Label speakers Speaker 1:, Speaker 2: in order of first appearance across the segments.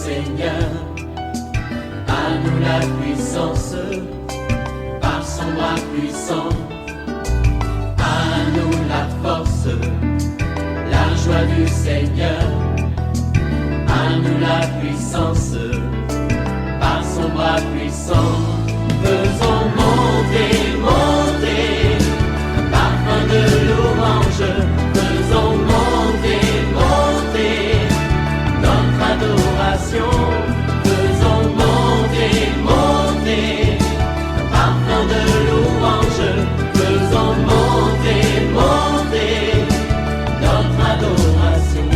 Speaker 1: Seigneur. À nous la puissance, par son bras puissant. À nous la force, la joie du Seigneur. À nous la puissance, par son bras puissant. Faisons monter, monter, parfum de louange. Faisons monter, monter, notre adoration. Faisons monter, monter, parfum de louange. Faisons monter, monter, notre adoration.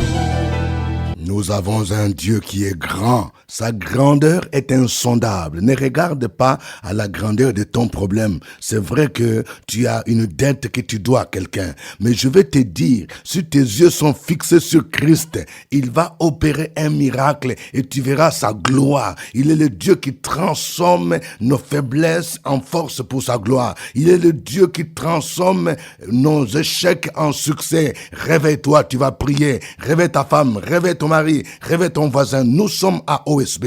Speaker 2: Nous avons un Dieu qui est grand. Sa grandeur est insondable. Ne regarde pas à la grandeur de ton problème. C'est vrai que tu as une dette que tu dois à quelqu'un. Mais je vais te dire, si tes yeux sont fixés sur Christ, il va opérer un miracle et tu verras sa gloire. Il est le Dieu qui transforme nos faiblesses en force pour sa gloire. Il est le Dieu qui transforme nos échecs en succès. Réveille-toi, tu vas prier. Réveille ta femme, réveille ton mari, réveille ton voisin. Nous sommes à OSB,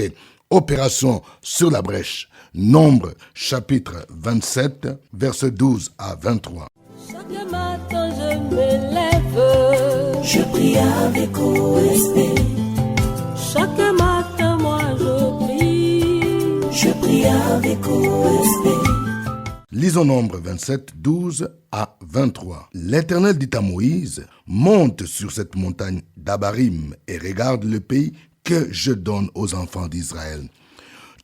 Speaker 2: Opération sur la brèche. Nombre, chapitre 27, versets 12 à 23.
Speaker 3: Chaque matin je me lève,
Speaker 4: Je prie avec OSB.
Speaker 3: chaque matin moi je prie.
Speaker 4: Je prie avec OSB.
Speaker 2: Lisons Nombre 27, 12 à 23. L'Éternel dit à Moïse, monte sur cette montagne d'Abarim et regarde le pays que je donne aux enfants d'Israël.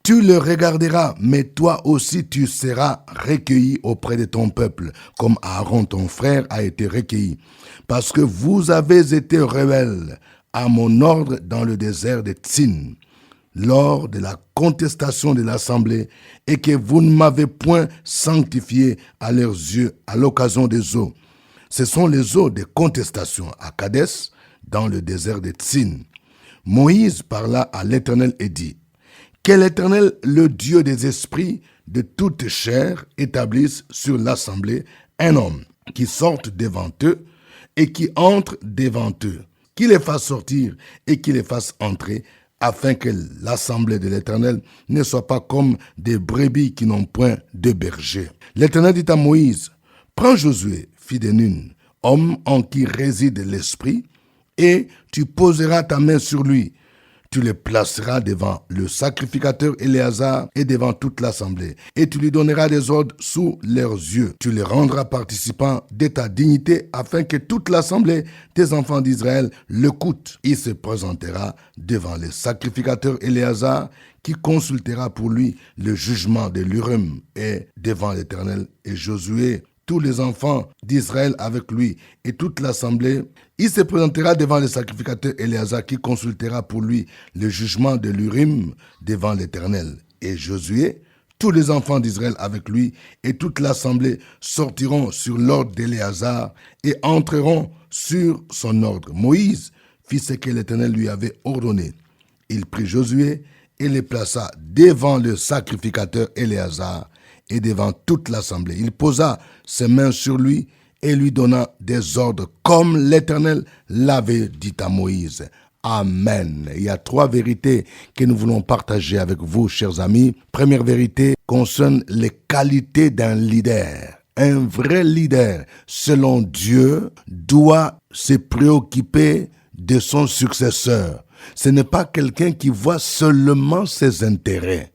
Speaker 2: Tu le regarderas, mais toi aussi tu seras recueilli auprès de ton peuple, comme Aaron ton frère a été recueilli, parce que vous avez été rebelles à mon ordre dans le désert de Tsin, lors de la contestation de l'assemblée, et que vous ne m'avez point sanctifié à leurs yeux à l'occasion des eaux. Ce sont les eaux de contestation à Kadès, dans le désert de Tsin. Moïse parla à l'Éternel et dit, que l'Éternel, le Dieu des esprits de toute chair, établisse sur l'assemblée un homme qui sorte devant eux et qui entre devant eux, qui les fasse sortir et qui les fasse entrer, afin que l'assemblée de l'Éternel ne soit pas comme des brebis qui n'ont point de berger. L'Éternel dit à Moïse, prends Josué, fils de Nun, homme en qui réside l'esprit, et tu poseras ta main sur lui. Tu le placeras devant le sacrificateur Éléazar et devant toute l'assemblée. Et tu lui donneras des ordres sous leurs yeux. Tu les rendras participants de ta dignité afin que toute l'assemblée des enfants d'Israël l'écoute. Il se présentera devant le sacrificateur Éléazar qui consultera pour lui le jugement de l'Urim et devant l'Éternel et Josué. Tous les enfants d'Israël avec lui et toute l'assemblée, il se présentera devant le sacrificateur Éléazar qui consultera pour lui le jugement de l'Urim devant l'Éternel. Et Josué, tous les enfants d'Israël avec lui et toute l'assemblée sortiront sur l'ordre d'Éléazar et entreront sur son ordre. Moïse fit ce que l'Éternel lui avait ordonné. Il prit Josué et le plaça devant le sacrificateur Éléazar et devant toute l'assemblée. Il posa ses mains sur lui et lui donna des ordres comme l'Éternel l'avait dit à Moïse. Amen. Il y a 3 vérités que nous voulons partager avec vous, chers amis. Première vérité concerne les qualités d'un leader. Un vrai leader, selon Dieu, doit se préoccuper de son successeur. Ce n'est pas quelqu'un qui voit seulement ses intérêts,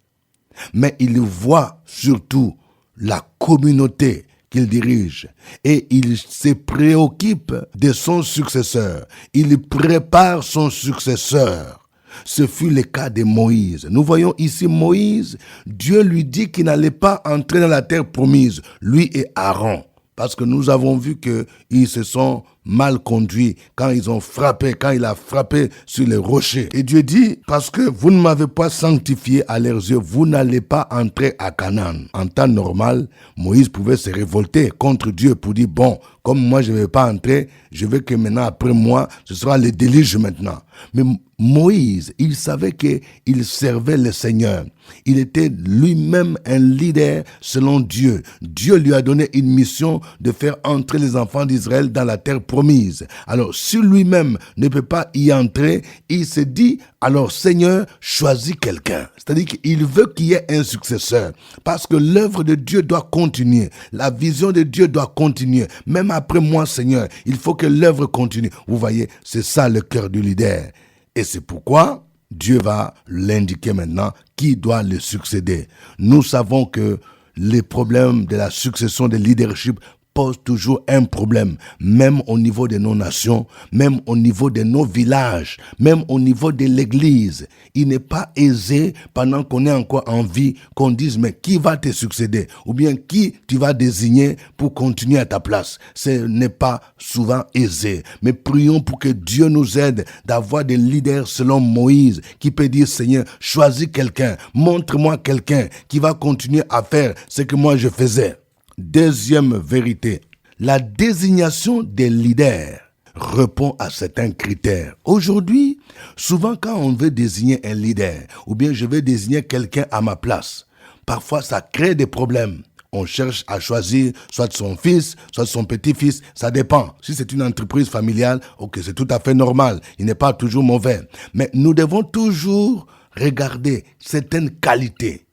Speaker 2: mais il voit surtout la communauté qu'il dirige et il se préoccupe de son successeur. Il prépare son successeur. Ce fut le cas de Moïse. Nous voyons ici Moïse, Dieu lui dit qu'il n'allait pas entrer dans la terre promise, lui et Aaron. Parce que nous avons vu qu'ils se sont mal conduits quand ils ont frappé, quand il a frappé sur les rochers. Et Dieu dit, parce que vous ne m'avez pas sanctifié à leurs yeux, vous n'allez pas entrer à Canaan. En temps normal, Moïse pouvait se révolter contre Dieu pour dire, bon, comme moi je ne vais pas entrer, je veux que maintenant après moi, ce sera le déluge maintenant. Mais Moïse, il savait qu'il servait le Seigneur. Il était lui-même un leader selon Dieu. Dieu lui a donné une mission de faire entrer les enfants d'Israël dans la terre promise. promise. Alors, si lui-même ne peut pas y entrer, il se dit, alors Seigneur, choisis quelqu'un. C'est-à-dire qu'il veut qu'il y ait un successeur. Parce que l'œuvre de Dieu doit continuer. La vision de Dieu doit continuer. Même après moi, Seigneur, il faut que l'œuvre continue. Vous voyez, c'est ça le cœur du leader. Et c'est pourquoi Dieu va l'indiquer maintenant qui doit le succéder. Nous savons que les problèmes de la succession de leadership posent toujours un problème, même au niveau de nos nations, même au niveau de nos villages, même au niveau de l'église. Il n'est pas aisé, pendant qu'on est encore en vie, qu'on dise, mais qui va te succéder? Ou bien qui tu vas désigner pour continuer à ta place? Ce n'est pas souvent aisé. Mais prions pour que Dieu nous aide d'avoir des leaders selon Moïse, qui peut dire, Seigneur, choisis quelqu'un, montre-moi quelqu'un qui va continuer à faire ce que moi je faisais. Deuxième vérité, la désignation des leaders répond à certains critères. Aujourd'hui, souvent quand on veut désigner un leader, ou bien je veux désigner quelqu'un à ma place, parfois ça crée des problèmes. On cherche à choisir soit son fils, soit son petit-fils, ça dépend. Si c'est une entreprise familiale, ok, c'est tout à fait normal, il n'est pas toujours mauvais. Mais nous devons toujours regarder certaines qualités.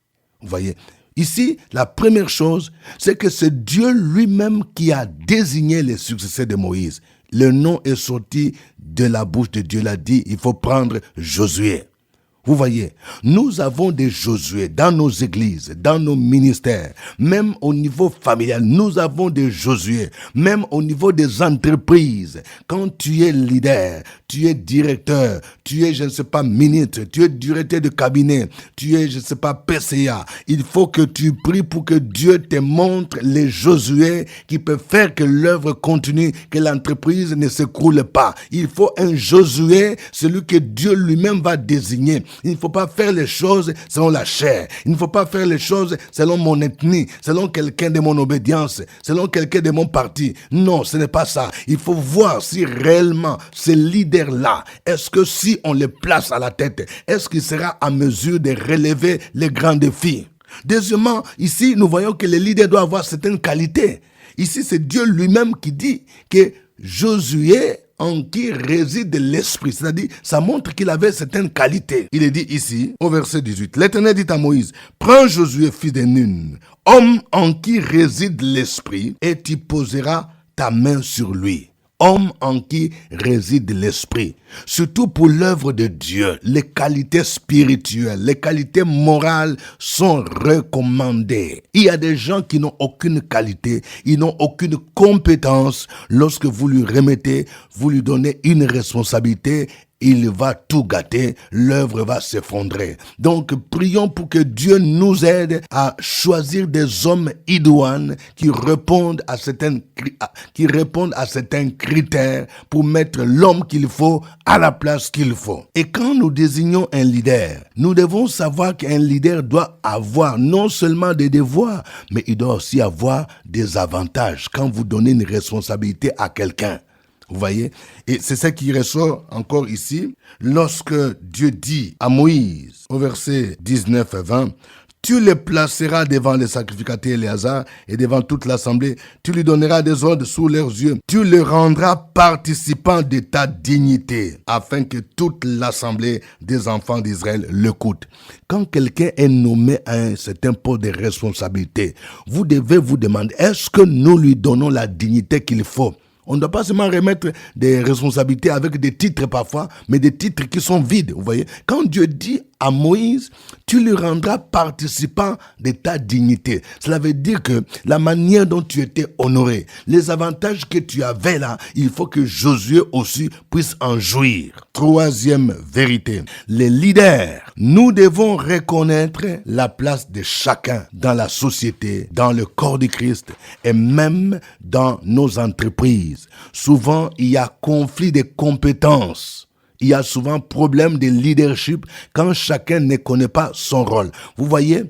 Speaker 2: Vous voyez ? Ici, la première chose, c'est que c'est Dieu lui-même qui a désigné les successeurs de Moïse. Le nom est sorti de la bouche de Dieu, l'a dit, il faut prendre Josué. Vous voyez, nous avons des Josué dans nos églises, dans nos ministères, même au niveau familial, nous avons des Josué, même au niveau des entreprises. Quand tu es leader, tu es directeur, tu es, je ne sais pas, ministre, tu es directeur de cabinet, tu es, je ne sais pas, PCA, il faut que tu pries pour que Dieu te montre les Josué qui peuvent faire que l'œuvre continue, que l'entreprise ne s'écroule pas. Il faut un Josué, celui que Dieu lui-même va désigner. Il ne faut pas faire les choses selon la chair. Il ne faut pas faire les choses selon mon ethnie, selon quelqu'un de mon obédience, selon quelqu'un de mon parti. Non, ce n'est pas ça. Il faut voir si réellement ces leaders-là, est-ce que si on les place à la tête, est-ce qu'il sera à mesure de relever les grands défis? Deuxièmement, ici, nous voyons que les leaders doivent avoir certaines qualités. Ici, c'est Dieu lui-même qui dit que Josué, en qui réside l'esprit, c'est-à-dire ça montre qu'il avait certaines qualités. Il est dit ici, au verset 18, l'Éternel dit à Moïse, prends Josué fils de Nun, homme en qui réside l'esprit, et tu poseras ta main sur lui. Homme en qui réside l'esprit. Surtout pour l'œuvre de Dieu, les qualités spirituelles, les qualités morales sont recommandées. Il y a des gens qui n'ont aucune qualité, ils n'ont aucune compétence. Lorsque vous lui remettez, vous lui donnez une responsabilité, il va tout gâter, l'œuvre va s'effondrer. Donc, prions pour que Dieu nous aide à choisir des hommes idoines qui répondent à certains critères pour mettre l'homme qu'il faut à la place qu'il faut. Et quand nous désignons un leader, nous devons savoir qu'un leader doit avoir non seulement des devoirs, mais il doit aussi avoir des avantages. Quand vous donnez une responsabilité à quelqu'un, vous voyez? Et c'est ça qui ressort encore ici. Lorsque Dieu dit à Moïse, au verset 19 et 20, tu les placeras devant les sacrificateurs Éléazar et devant toute l'assemblée. Tu lui donneras des ordres sous leurs yeux. Tu le rendras participant de ta dignité, afin que toute l'assemblée des enfants d'Israël l'écoute. Quand quelqu'un est nommé à un certain poste de responsabilité, vous devez vous demander, est-ce que nous lui donnons la dignité qu'il faut? On ne doit pas seulement remettre des responsabilités avec des titres parfois, mais des titres qui sont vides, vous voyez. Quand Dieu dit à Moïse, tu lui rendras participant de ta dignité. Cela veut dire que la manière dont tu étais honoré, les avantages que tu avais là, il faut que Josué aussi puisse en jouir. Troisième vérité, les leaders, nous devons reconnaître la place de chacun dans la société, dans le corps de Christ et même dans nos entreprises. Souvent, il y a conflit de compétences. Il y a souvent problème de leadership quand chacun ne connaît pas son rôle. Vous voyez,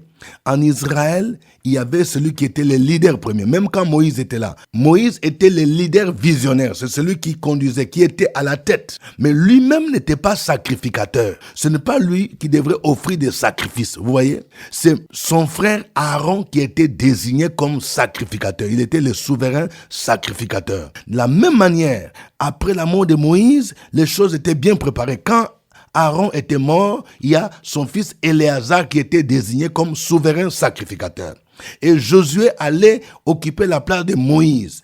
Speaker 2: En Israël, il y avait celui qui était le leader premier. Même quand Moïse était là, Moïse était le leader visionnaire. C'est celui qui conduisait, qui était à la tête. Mais lui-même n'était pas sacrificateur. Ce n'est pas lui qui devrait offrir des sacrifices. Vous voyez? C'est son frère Aaron qui était désigné comme sacrificateur. Il était le souverain sacrificateur. De la même manière, après la mort de Moïse, les choses étaient bien préparées. Quand Aaron était mort, il y a son fils Éléazar qui était désigné comme souverain sacrificateur. Et Josué allait occuper la place de Moïse.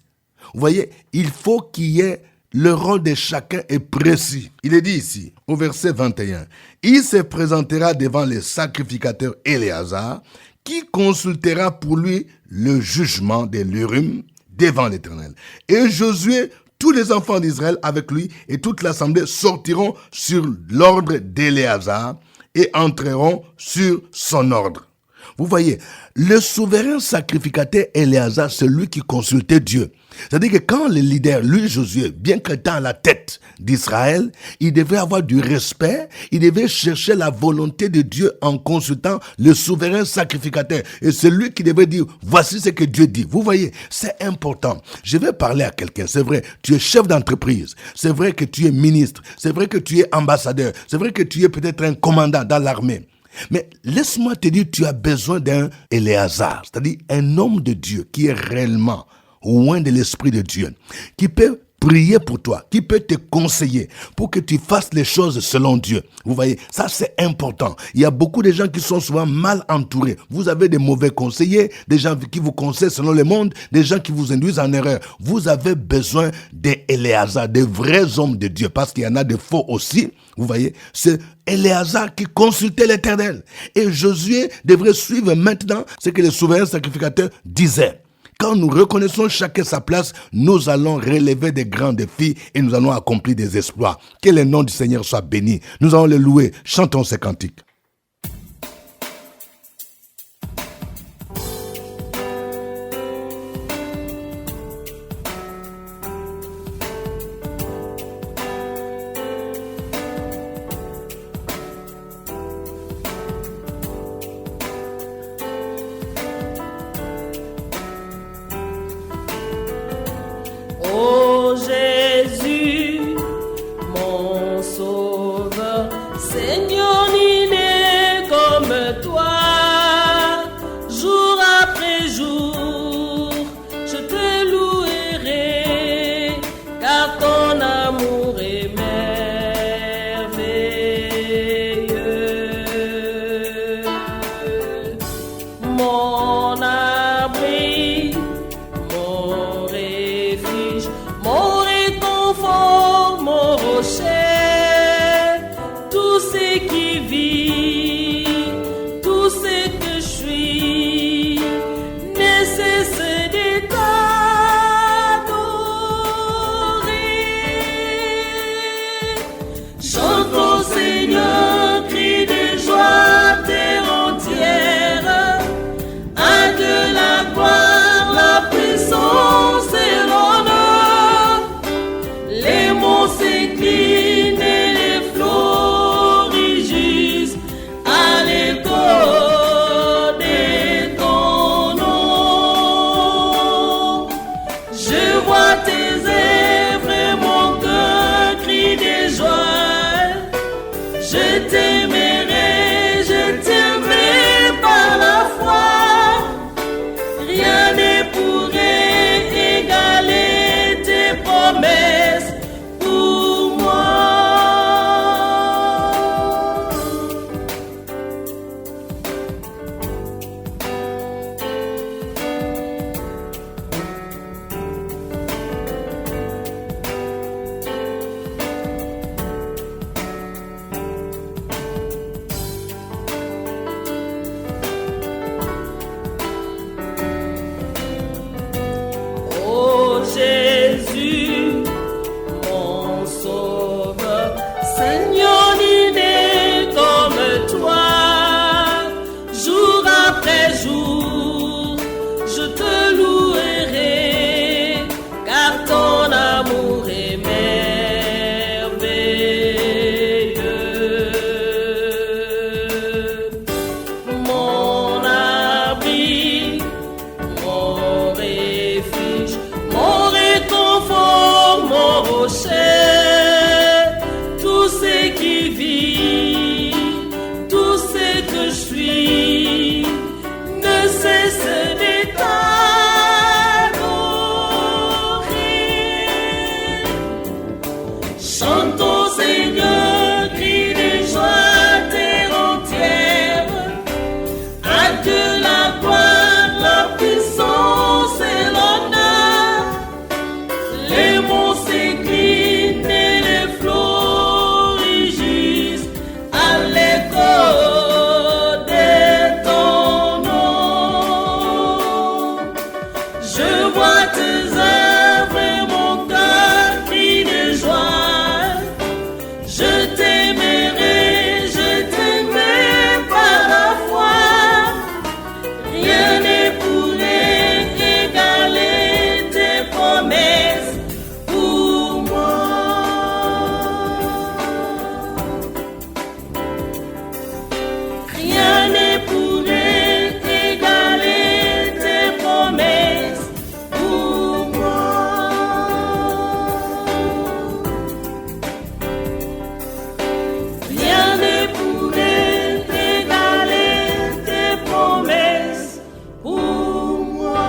Speaker 2: Vous voyez, il faut qu'il y ait le rôle de chacun est précis. Il est dit ici, au verset 21, « Il se présentera devant le sacrificateur Éléazar, qui consultera pour lui le jugement de l'Urim devant l'Éternel. Et Josué, tous les enfants d'Israël avec lui et toute l'assemblée sortiront sur l'ordre d'Éléazar et entreront sur son ordre. » Vous voyez, le souverain sacrificateur Éléazar, c'est lui qui consultait Dieu. C'est-à-dire que quand le leader, lui Josué, bien qu'étant à la tête d'Israël, il devait avoir du respect, il devait chercher la volonté de Dieu en consultant le souverain sacrificateur. Et c'est lui qui devait dire, voici ce que Dieu dit. Vous voyez, c'est important. Je vais parler à quelqu'un, c'est vrai, tu es chef d'entreprise, c'est vrai que tu es ministre, c'est vrai que tu es ambassadeur, c'est vrai que tu es peut-être un commandant dans l'armée. Mais laisse-moi te dire, tu as besoin d'un Éléazar, c'est-à-dire un homme de Dieu qui est réellement loin de l'Esprit de Dieu, qui peut prier pour toi, qui peut te conseiller pour que tu fasses les choses selon Dieu. Vous voyez, ça c'est important. Il y a beaucoup de gens qui sont souvent mal entourés. Vous avez des mauvais conseillers, des gens qui vous conseillent selon le monde, des gens qui vous induisent en erreur. Vous avez besoin d'Éléazar, des vrais hommes de Dieu, parce qu'il y en a de faux aussi. Vous voyez, c'est Éléazar qui consultait l'Éternel. Et Josué devrait suivre maintenant ce que le souverain sacrificateur disait. Quand nous reconnaissons chacun sa place, nous allons relever des grands défis et nous allons accomplir des exploits. Que le nom du Seigneur soit béni. Nous allons le louer. Chantons ces cantiques.
Speaker 3: Ô Jésus, mon sauveur, Seigneur, ni né comme toi, jour après jour, je te louerai, car ton amour est merveilleux. Mon abri, mon refuge, mon réconfort, mon rocher, tout ce qui vit, tout ce que je suis, ne cesse de t'adorer. Chante au Seigneur, crie de joie terre entière, à de la gloire, la puissance et l'honneur. Les monts s'inclinent et les flots rugissent à l'écho de ton nom. Je vois tes œuvres et mon cœur crie de joie. Je t'aimerai par la foi. Rien ne pourrait égaler tes promesses pour moi. Chante au Seigneur, crie de joie terre entière. À Dieu la gloire, la puissance et l'honneur. Les mots s'écrivent et les flots rugissent à l'écho de ton nom. Je vois tes œuvres et mon cœur crie de joie. Je t'aimerai par la foi. Rien ne pourrait égaler tes promesses pour moi. Rien ne pourrait égaler tes promesses pour moi. Rien ne pourrait égaler tes promesses pour moi.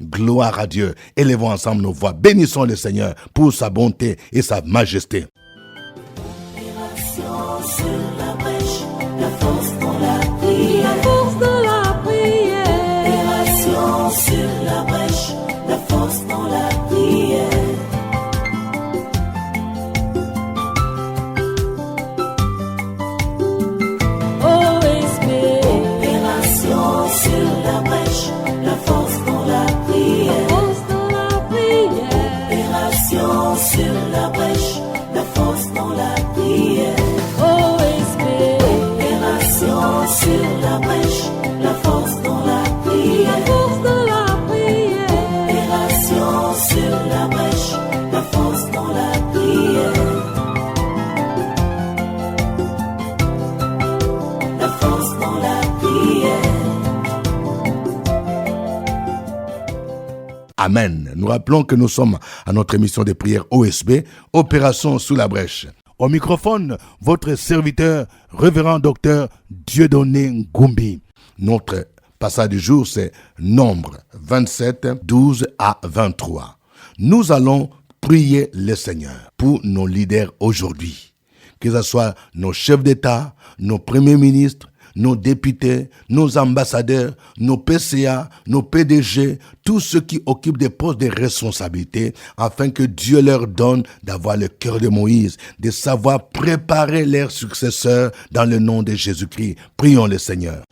Speaker 2: Gloire à Dieu. Élevons ensemble nos voix. Bénissons le Seigneur pour sa bonté et sa majesté.
Speaker 4: Opération sur la brèche, la force dans la prière.
Speaker 5: Force de la prière.
Speaker 4: Opération sur la brèche, la force dans la prière.
Speaker 5: OSB.
Speaker 4: Opération sur la brèche, la force dans la prière.
Speaker 5: Force de la prière.
Speaker 4: Opération sur la brèche, la force dans la prière.
Speaker 5: OSB.
Speaker 4: Opération sur la brèche, la force dans la prière.
Speaker 5: Force de la prière.
Speaker 4: Opération sur la brèche, la force dans la prière. La force dans la prière.
Speaker 2: Amen. Nous rappelons que nous sommes à notre émission de prière OSB, Opération sous la brèche. Au microphone, votre serviteur, révérend docteur Dieudonné Ngumbi. Notre passage du jour, c'est Nombre 27, 12 à 23. Nous allons prier le Seigneur pour nos leaders aujourd'hui. Que ce soit nos chefs d'État, nos premiers ministres, nos députés, nos ambassadeurs, nos PCA, nos PDG, tous ceux qui occupent des postes de responsabilité, afin que Dieu leur donne d'avoir le cœur de Moïse, de savoir préparer leurs successeurs dans le nom de Jésus-Christ. Prions le Seigneur.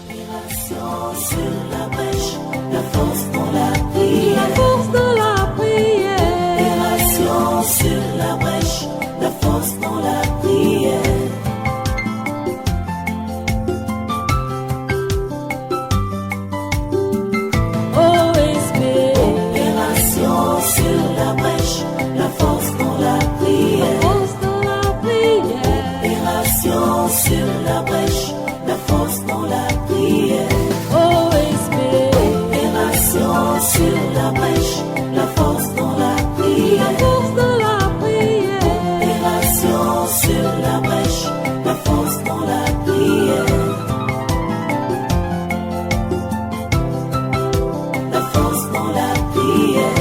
Speaker 4: Opération sur la brèche, la force dans la prière.
Speaker 5: Force de la prière.
Speaker 4: Opération sur la brèche, la force dans la prière.
Speaker 5: OSB.
Speaker 4: Opération sur la brèche, la force dans la prière.
Speaker 5: Force de la prière.
Speaker 4: Opération sur la brèche, la force dans la prière.
Speaker 5: OSB.
Speaker 4: Opération sur la brèche, la force dans la prière.
Speaker 5: Force de la prière.
Speaker 4: Opération sur la brèche, la force dans la prière. La force dans la prière.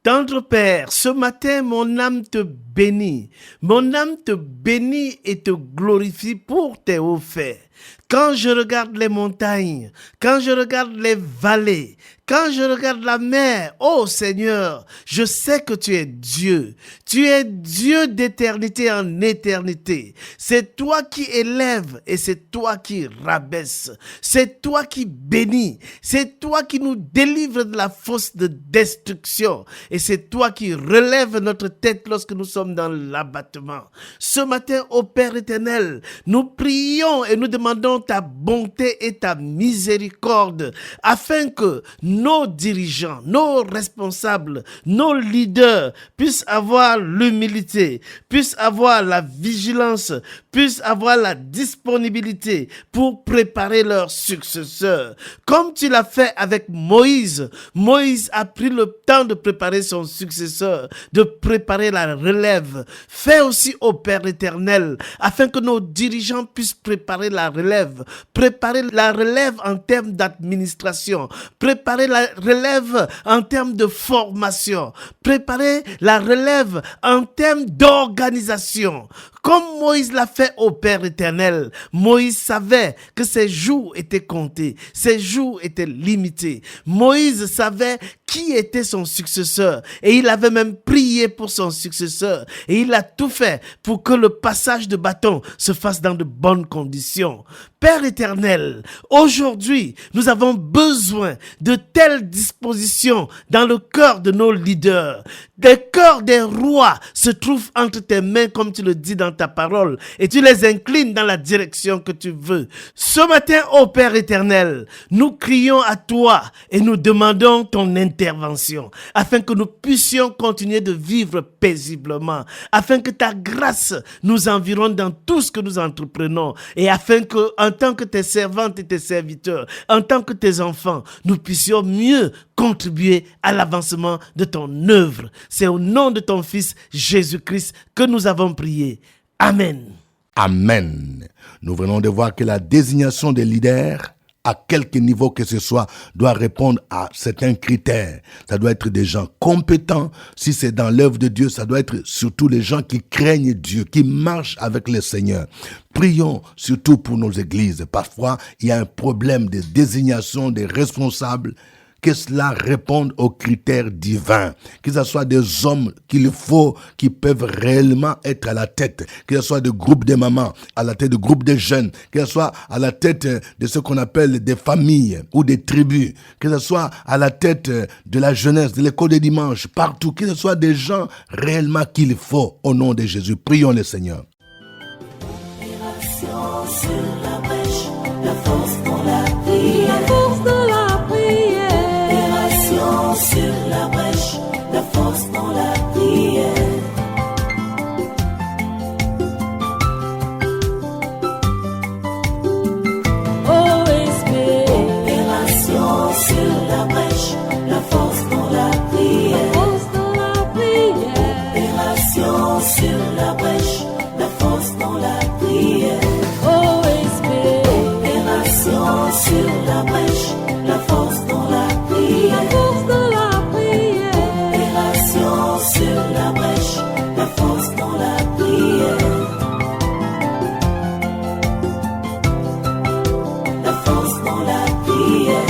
Speaker 6: Tendre Père, ce matin, mon âme te bénit. Mon âme te bénit et te glorifie pour tes hauts faits. Quand je regarde les montagnes, quand je regarde les vallées, quand je regarde la mer, ô Seigneur, je sais que tu es Dieu. Tu es Dieu d'éternité en éternité. C'est toi qui élèves et c'est toi qui rabaisse. C'est toi qui bénis. C'est toi qui nous délivre de la fosse de destruction. Et c'est toi qui relèves notre tête lorsque nous sommes dans l'abattement. Ce matin, ô Père éternel, nous prions et nous demandons ta bonté et ta miséricorde afin que nos dirigeants, nos responsables, nos leaders puissent avoir l'humilité, puissent avoir la vigilance, puissent avoir la disponibilité pour préparer leurs successeurs. Comme tu l'as fait avec Moïse. Moïse a pris le temps de préparer son successeur, de préparer la relève. Fais aussi au Père éternel, afin que nos dirigeants puissent préparer la relève en termes d'administration, préparer la relève en termes de formation, préparer la relève en termes d'organisation. Comme Moïse l'a fait au Père éternel, Moïse savait que ses jours étaient comptés, ses jours étaient limités. Moïse savait qui était son successeur et il avait même prié pour son successeur et il a tout fait pour que le passage de bâton se fasse dans de bonnes conditions. Père éternel, aujourd'hui, nous avons besoin de telles dispositions dans le cœur de nos leaders. Les cœurs des rois se trouvent entre tes mains, comme tu le dis dans ta parole, et tu les inclines dans la direction que tu veux. Ce matin, ô Père éternel, nous crions à toi et nous demandons ton intervention, afin que nous puissions continuer de vivre paisiblement, afin que ta grâce nous environne dans tout ce que nous entreprenons, et afin que, en tant que tes servantes et tes serviteurs, en tant que tes enfants, nous puissions mieux contribuer à l'avancement de ton œuvre. C'est au nom de ton Fils Jésus-Christ que nous avons prié. Amen.
Speaker 2: Amen. Nous venons de voir que la désignation des leaders, à quelque niveau que ce soit, doit répondre à certains critères. Ça doit être des gens compétents. Si c'est dans l'œuvre de Dieu, ça doit être surtout les gens qui craignent Dieu, qui marchent avec le Seigneur. Prions surtout pour nos églises. Parfois, il y a un problème de désignation des responsables. Que cela réponde aux critères divins, que ce soit des hommes qu'il faut, qui peuvent réellement être à la tête, que ce soit des groupes de mamans, à la tête de groupes de jeunes, que ce soit à la tête de ce qu'on appelle des familles ou des tribus, que ce soit à la tête de la jeunesse, de l'école des dimanches, partout, que ce soit des gens réellement qu'il faut, au nom de Jésus. Prions le Seigneur.
Speaker 4: Opération sur la brèche, la force dans la prière.
Speaker 5: La force de la prière.
Speaker 4: Opération sur la brèche, la force dans la prière.
Speaker 5: OSB.
Speaker 4: Opération sur la brèche, la force dans la
Speaker 5: La
Speaker 4: prière.
Speaker 5: force de la prière.
Speaker 4: Opération sur la brèche, la force dans la prière.
Speaker 5: OSB.
Speaker 4: Opération sur la brèche, la force dans la
Speaker 5: La
Speaker 4: prière.
Speaker 5: force de la prière.
Speaker 4: Opération sur la brèche, la force dans la prière. La force dans la prière.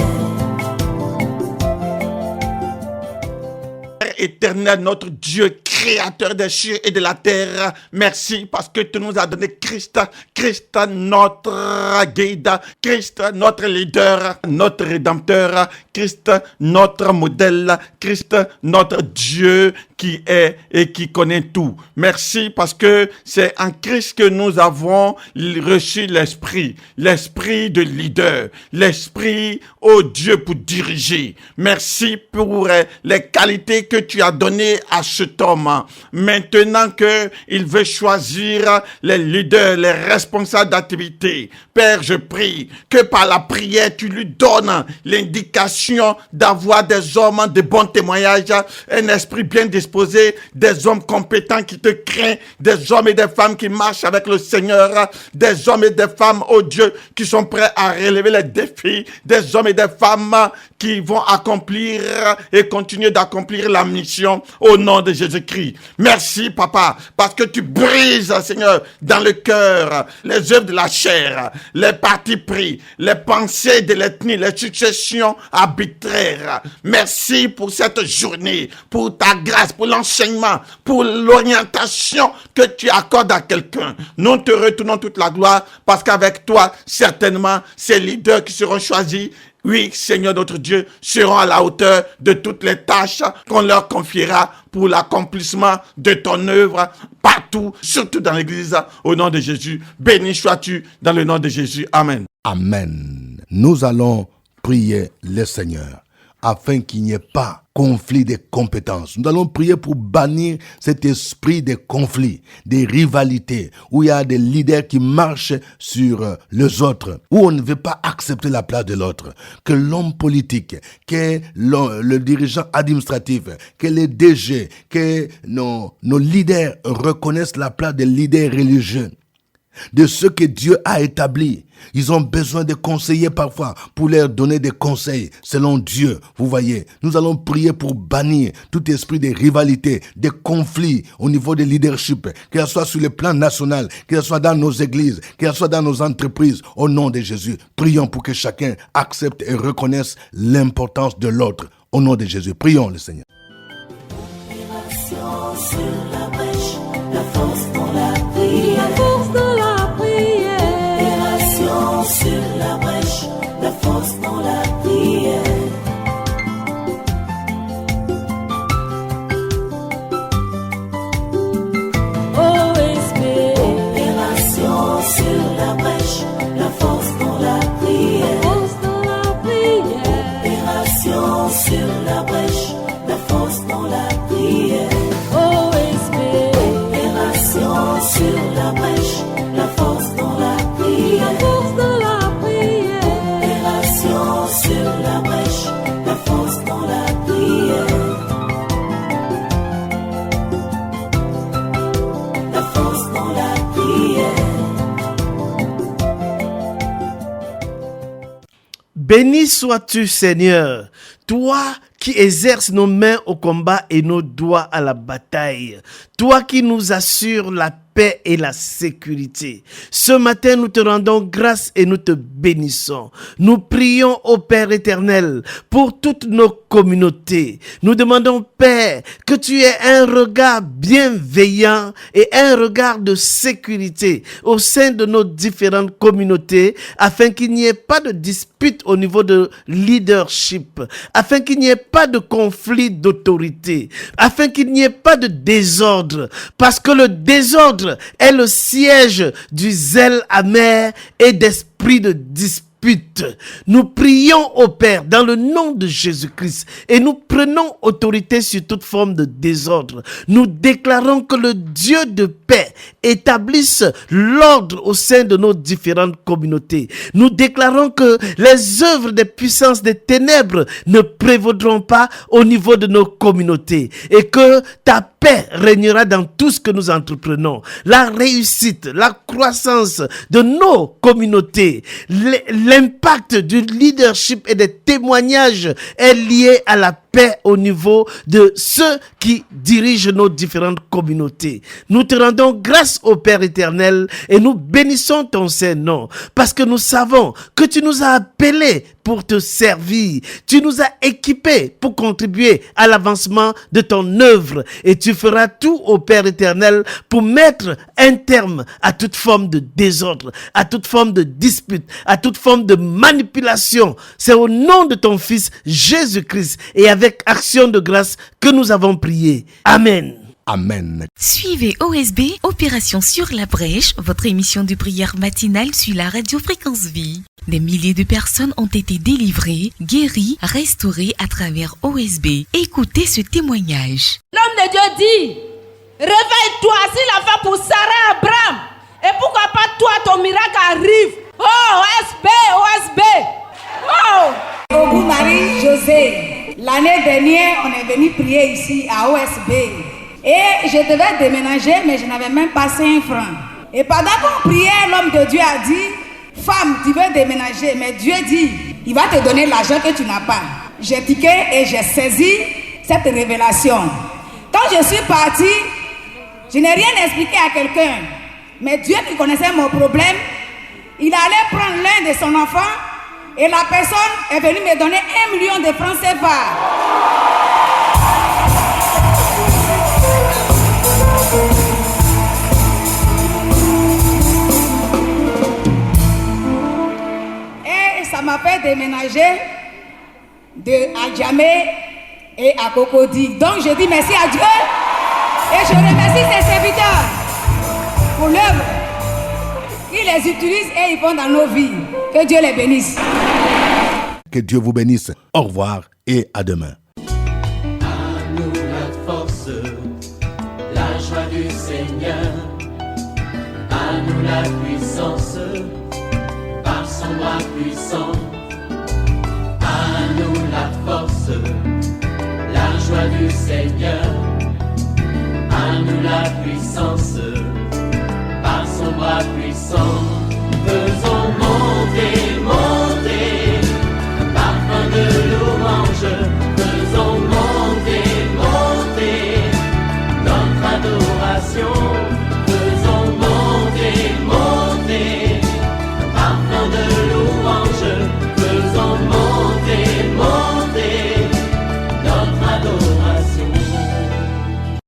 Speaker 7: Père éternel, notre Dieu, créateur des cieux et de la terre, merci parce que tu nous as donné Christ, notre guide, Christ, notre leader, notre rédempteur, Christ, notre modèle, Christ, notre Dieu qui est et qui connaît tout. Merci parce que c'est en Christ que nous avons reçu l'esprit de leader, l'esprit, oh Dieu, pour diriger. Merci pour les qualités que tu as données à cet homme. Maintenant que il veut choisir les leaders, les responsables d'activité, Père, je prie que par la prière, tu lui donnes l'indication d'avoir des hommes de bon témoignage, un esprit bien disposé, des hommes compétents qui te craignent, des hommes et des femmes qui marchent avec le Seigneur, des hommes et des femmes, oh Dieu, qui sont prêts à relever les défis, des hommes et des femmes qui vont accomplir et continuer d'accomplir la mission au nom de Jésus-Christ. Merci, Papa, parce que tu brises, Seigneur, dans le cœur, les œuvres de la chair, les partis pris, les pensées de l'ethnie, les successions arbitraires. Merci pour cette journée, pour ta grâce, pour l'enseignement, pour l'orientation que tu accordes à quelqu'un. Nous te retournons toute la gloire, parce qu'avec toi, certainement, ces leaders qui seront choisis, oui, Seigneur notre Dieu, seront à la hauteur de toutes les tâches qu'on leur confiera pour l'accomplissement de ton œuvre partout, surtout dans l'église, au nom de Jésus. Béni sois-tu dans le nom de Jésus. Amen.
Speaker 2: Amen. Nous allons prier le Seigneur. afin qu'il n'y ait pas conflit des compétences. Nous allons prier pour bannir cet esprit des conflits, des rivalités, où il y a des leaders qui marchent sur les autres, où on ne veut pas accepter la place de l'autre. Que l'homme politique, que le dirigeant administratif, que les DG, que nos leaders reconnaissent la place des leaders religieux, de ceux que Dieu a établis. Ils ont besoin de conseillers parfois pour leur donner des conseils selon Dieu. Vous voyez, nous allons prier pour bannir tout esprit de rivalité, de conflits au niveau des leadership, que ce soit sur le plan national, que ce soit dans nos églises, que ce soit dans nos entreprises. Au nom de Jésus, prions pour que chacun accepte et reconnaisse l'importance de l'autre. Au nom de Jésus, prions le Seigneur.
Speaker 4: Sur la brèche, la force dans la prière.
Speaker 5: La force dans la prière.
Speaker 4: Opération sur la brèche, la force dans la prière.
Speaker 5: OSB.
Speaker 4: Opération sur la brèche, la force dans la prière.
Speaker 5: Force dans la prière.
Speaker 4: Opération sur la brèche, la force dans la prière.
Speaker 5: OSB.
Speaker 4: Opération sur la brèche, la force dans la prière.
Speaker 5: La force dans la prière.
Speaker 4: Opération sur la brèche, la force dans la prière. La force dans la prière.
Speaker 6: Béni sois-tu, Seigneur, toi qui exerces nos mains au combat et nos doigts à la bataille, toi qui nous assures la paix et la sécurité. Ce matin, nous te rendons grâce et nous te bénissons. Nous prions au Père éternel pour toutes nos communautés. Nous demandons, Père, que tu aies un regard bienveillant et un regard de sécurité au sein de nos différentes communautés, afin qu'il n'y ait pas de dispute au niveau de leadership, afin qu'il n'y ait pas de conflit d'autorité, afin qu'il n'y ait pas de désordre, parce que le désordre est le siège du zèle amer et d'esprit de dispute. Nous prions au Père dans le nom de Jésus-Christ et nous prenons autorité sur toute forme de désordre. Nous déclarons que le Dieu de paix établisse l'ordre au sein de nos différentes communautés. Nous déclarons que les œuvres des puissances des ténèbres ne prévaudront pas au niveau de nos communautés et que ta paix régnera dans tout ce que nous entreprenons. La réussite, la croissance de nos communautés, l'impact du leadership et des témoignages est lié à la paix au niveau de ceux qui dirigent nos différentes communautés. Nous te rendons grâce au Père éternel et nous bénissons ton Saint-Nom parce que nous savons que tu nous as appelés pour te servir. Tu nous as équipés pour contribuer à l'avancement de ton œuvre et tu feras tout au Père éternel pour mettre un terme à toute forme de désordre, à toute forme de dispute, à toute forme de manipulation. C'est au nom de ton Fils Jésus-Christ et avec action de grâce que nous avons prié. Amen.
Speaker 2: Amen.
Speaker 8: Suivez OSB, Opération sur la brèche, votre émission de prière matinale sur la radio Fréquence Vie. Des milliers de personnes ont été délivrées, guéries, restaurées à travers OSB. Écoutez ce témoignage.
Speaker 9: L'homme de Dieu dit, réveille-toi, s'il a fait pour Sarah Abraham. Et pourquoi pas toi, ton miracle arrive. Oh, OSB, OSB. Oh.
Speaker 10: Ogou Marie-José, l'année dernière, on est venu prier ici à OSB. Et je devais déménager, mais je n'avais même pas 5 francs. Et pendant qu'on priait, l'homme de Dieu a dit, femme, tu veux déménager, mais Dieu dit, il va te donner l'argent que tu n'as pas. J'ai piqué et j'ai saisi cette révélation. Quand je suis partie, je n'ai rien expliqué à quelqu'un. Mais Dieu qui connaissait mon problème, il allait prendre l'un de son enfant et la personne est venue me donner 1 million de francs CFA. Et ça m'a fait déménager de Adjamé et à Cocody. Donc je dis merci à Dieu et je remercie ses serviteurs pour l'œuvre. Ils les utilisent et ils vont dans nos vies. Que Dieu les bénisse.
Speaker 2: Que Dieu vous bénisse. Au revoir et à demain.
Speaker 1: À nous la force, la joie du Seigneur. À nous la puissance, par son bras puissant. À nous la force, la joie du Seigneur. À nous la puissance, par son bras puissant. Faisons monter